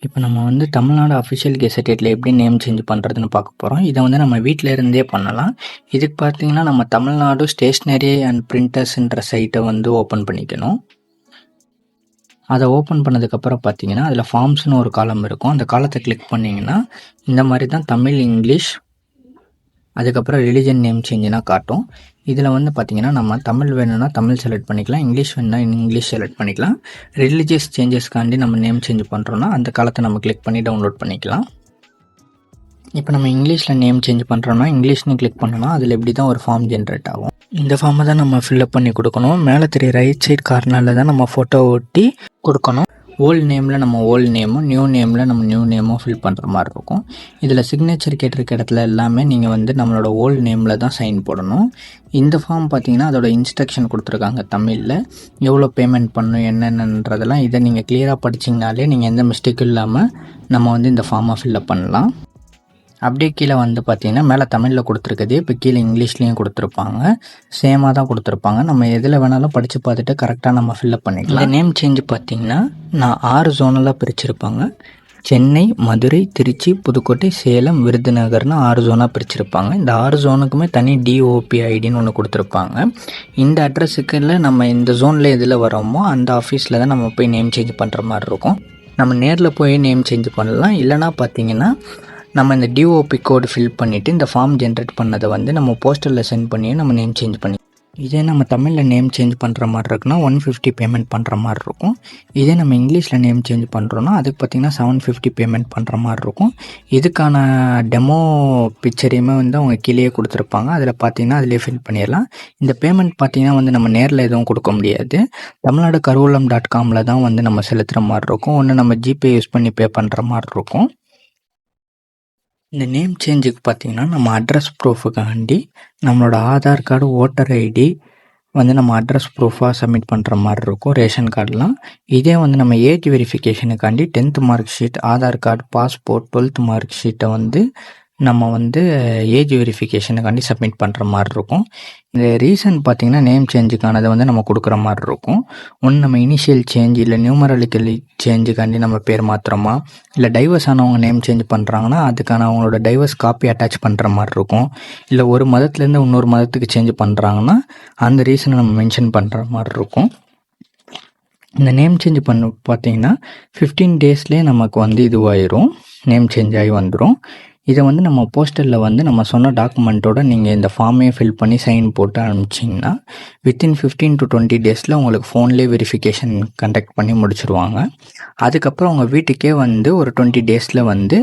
இப்போ நம்ம வந்து தமிழ்நாடு அஃபிஷியல் கெசட்டேட்டில் எப்படி நேம் சேஞ்ச் பண்ணுறதுன்னு பார்க்க போகிறோம். இதை வந்து நம்ம வீட்டில் இருந்தே பண்ணலாம். இதுக்கு பார்த்தீங்கன்னா நம்ம தமிழ்நாடு ஸ்டேஷ்னரி அண்ட் பிரிண்டர்ஸ்ன்ற சைட்டை வந்து ஓப்பன் பண்ணிக்கணும். அதை ஓப்பன் பண்ணதுக்கப்புறம் பார்த்தீங்கன்னா அதில் ஃபார்ம்ஸ்னு ஒரு காலம் இருக்கும். அந்த காலத்தை கிளிக் பண்ணிங்கன்னா இந்த மாதிரி தான் தமிழ், இங்கிலீஷ், அதுக்கப்புறம் ரிலிஜன் நேம் சேஞ்சுனா காட்டும். இதில் வந்து பார்த்திங்கன்னா நம்ம தமிழ் வேணும்னா தமிழ் செலக்ட் பண்ணிக்கலாம், இங்கிலீஷ் வேணும்னா இங்கிலீஷ் செலக்ட் பண்ணிக்கலாம். ரிலீஜியஸ் சேஞ்சஸ்க்காண்டி நம்ம நேம் சேஞ்ச் பண்ணுறோன்னா அந்த காலத்தை நம்ம கிளிக் பண்ணி டவுன்லோட் பண்ணிக்கலாம். இப்போ நம்ம இங்கிலீஷில் நேம் சேஞ்ச் பண்ணுறோன்னா இங்கிலீஷ்னு கிளிக் பண்ணோன்னா அதில் எப்படி தான் ஒரு ஃபார்ம் ஜென்ரேட் ஆகும். இந்த ஃபார்மை தான் நம்ம ஃபில்அப் பண்ணி கொடுக்கணும். மேலே தெரிய ரைட் சைட் கார்னரில் தான் நம்ம ஃபோட்டோ ஒட்டி கொடுக்கணும். ஓல்டு நேமில் நம்ம ஓல்டு நேமும், நியூ நேமில் நம்ம நியூ நேமும் ஃபில் பண்ணுற மாதிரி இருக்கும். இதில் சிக்னேச்சர் கேட்டிருக்க இடத்துல எல்லாமே நீங்கள் வந்து நம்மளோட ஓல்டு நேமில் தான் சைன் போடணும். இந்த ஃபார்ம் பார்த்தீங்கன்னா அதோட இன்ஸ்ட்ரக்ஷன் கொடுத்துருக்காங்க தமிழில், எவ்வளோ பேமெண்ட் பண்ணணும் என்னென்னன்றதெல்லாம். இதை நீங்கள் கிளியராக படிச்சிங்கனாலே நீங்கள் எந்த மிஸ்டேக்கும் இல்லாமல் நம்ம வந்து இந்த ஃபார்மை ஃபில்அப் பண்ணலாம். அப்படியே கீழே வந்து பார்த்தீங்கன்னா மேலே தமிழில் கொடுத்துருக்குது, இப்போ கீழே இங்கிலீஷ்லேயும் கொடுத்துருப்பாங்க. சேமாக தான் கொடுத்துருப்பாங்க. நம்ம எதில் வேணாலும் படித்து பார்த்துட்டு கரெக்டாக நம்ம ஃபில்அப் பண்ணிக்கலாம். இந்த நேம் சேஞ்ச் பார்த்தீங்கன்னா நான் 6 ஜோனலாக பிரிச்சிருப்பாங்க. சென்னை, மதுரை, திருச்சி, புதுக்கோட்டை, சேலம், விருதுநகர்னு 6 ஜோனாக பிரிச்சிருப்பாங்க. இந்த 6 ஜோனுக்குமே தனி டிஓபி ஐடின்னு ஒன்று கொடுத்துருப்பாங்க. இந்த அட்ரஸுக்குள்ள நம்ம இந்த ஜோனில் எதில் வரோமோ அந்த ஆஃபீஸில் தான் நம்ம போய் நேம் சேஞ்ச் பண்ணுற மாதிரி இருக்கும். நம்ம நேரில் போய் நேம் சேஞ்ச் பண்ணலாம். இல்லைனா பார்த்தீங்கன்னா நம்ம இந்த டிஓபி கோடு ஃபில் பண்ணிவிட்டு இந்த ஃபார்ம் ஜென்ரேட் பண்ணதை வந்து நம்ம போஸ்டரில் சென்ட் பண்ணி நம்ம நேம் சேஞ்ச் பண்ணி, இதே நம்ம தமிழில் நேம் சேஞ்ச் பண்ணுற மாதிரி இருக்குன்னா 150 பேமெண்ட் பண்ணுற மாதிரி இருக்கும். இதே நம்ம இங்கிலீஷில் நேம் சேஞ்ச் பண்ணுறோன்னா அதுக்கு பார்த்திங்கன்னா 750 பேமெண்ட் பண்ணுற மாதிரி இருக்கும். இதுக்கான டெமோ பிக்சரையுமே வந்து அவங்க கீழே கொடுத்துருப்பாங்க. அதில் பார்த்திங்கன்னா அதிலே ஃபில் பண்ணிடலாம். இந்த பேமெண்ட் பார்த்திங்கன்னா வந்து நம்ம நேரில் எதுவும் கொடுக்க முடியாது. தமிழ்நாடு கருவூலம்.comல தான் வந்து நம்ம செலுத்துகிற மாதிரி இருக்கும். ஒன்று நம்ம ஜிபே யூஸ் பண்ணி பே பண்ணுற மாதிரி இருக்கும். இந்த நேம் சேஞ்சுக்கு பார்த்திங்கன்னா நம்ம அட்ரஸ் ப்ரூஃபுக்காண்டி நம்மளோட ஆதார் கார்டு, ஓட்டர் ஐடி வந்து நம்ம அட்ரஸ் ப்ரூஃபாக சப்மிட் பண்ணுற மாதிரி இருக்கும், ரேஷன் கார்டெலாம். இதே வந்து நம்ம ஏஜ் வெரிஃபிகேஷனுக்காண்டி 10th mark sheet, Aadhaar card, passport, 12th mark ஷீட்டை வந்து நம்ம வந்து ஏஜ் வெரிஃபிகேஷனுக்காண்டி சப்மிட் பண்ணுற மாதிரி இருக்கும். இந்த ரீசன் பார்த்திங்கன்னா நேம் சேஞ்சுக்கானதை வந்து நம்ம கொடுக்குற மாதிரி இருக்கும். ஒன்று நம்ம இனிஷியல் சேஞ்ச், இல்லை நியூமரலிக்கல் சேஞ்சுக்காண்டி நம்ம பேர் மாத்திரமா, இல்லை டைவர்ஸ் ஆனவங்க நேம் சேஞ்ச் பண்ணுறாங்கன்னா அதுக்கான அவங்களோட டைவர்ஸ் காப்பி அட்டாச் பண்ணுற மாதிரி இருக்கும். இல்லை ஒரு மதத்துலேருந்து இன்னொரு மதத்துக்கு சேஞ்ச் பண்ணுறாங்கன்னா அந்த ரீசனை நம்ம மென்ஷன் பண்ணுற மாதிரி இருக்கும். இந்த நேம் சேஞ்ச் பண்ண பார்த்திங்கன்னா 15 டேஸ்லேயே நமக்கு வந்து இதுவாயிரும், நேம் சேஞ்ச் ஆகி வந்துடும். இதை வந்து நம்ம போஸ்டரில் வந்து நம்ம சொன்ன டாக்குமெண்ட்டோட நீங்கள் இந்த ஃபார்மே ஃபில் பண்ணி சைன் போட்டு அனுப்பிச்சிங்கன்னா வித்தின் 15 to 20 டேஸில் உங்களுக்கு ஃபோன்லேயே வெரிஃபிகேஷன் கண்டக்ட் பண்ணி முடிச்சுருவாங்க. அதுக்கப்புறம் உங்கள் வீட்டுக்கே வந்து ஒரு 20 டேஸில் வந்து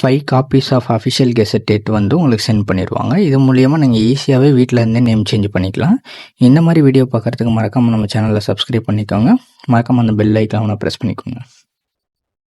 5 காப்பீஸ் ஆஃப் அஃபிஷியல் கெசட்டேட் வந்து உங்களுக்கு சென்ட் பண்ணிடுவாங்க. இது மூலியமாக நீங்கள் ஈஸியாகவே வீட்டில் இருந்தே நேம் சேஞ்ச் பண்ணிக்கலாம். இந்த மாதிரி வீடியோ பார்க்குறதுக்கு மறக்காமல் நம்ம சேனலில் சப்ஸ்கிரைப் பண்ணிக்கோங்க. மறக்காமல் அந்த பெல் ஐக்கானை ப்ரெஸ் பண்ணிக்கோங்க.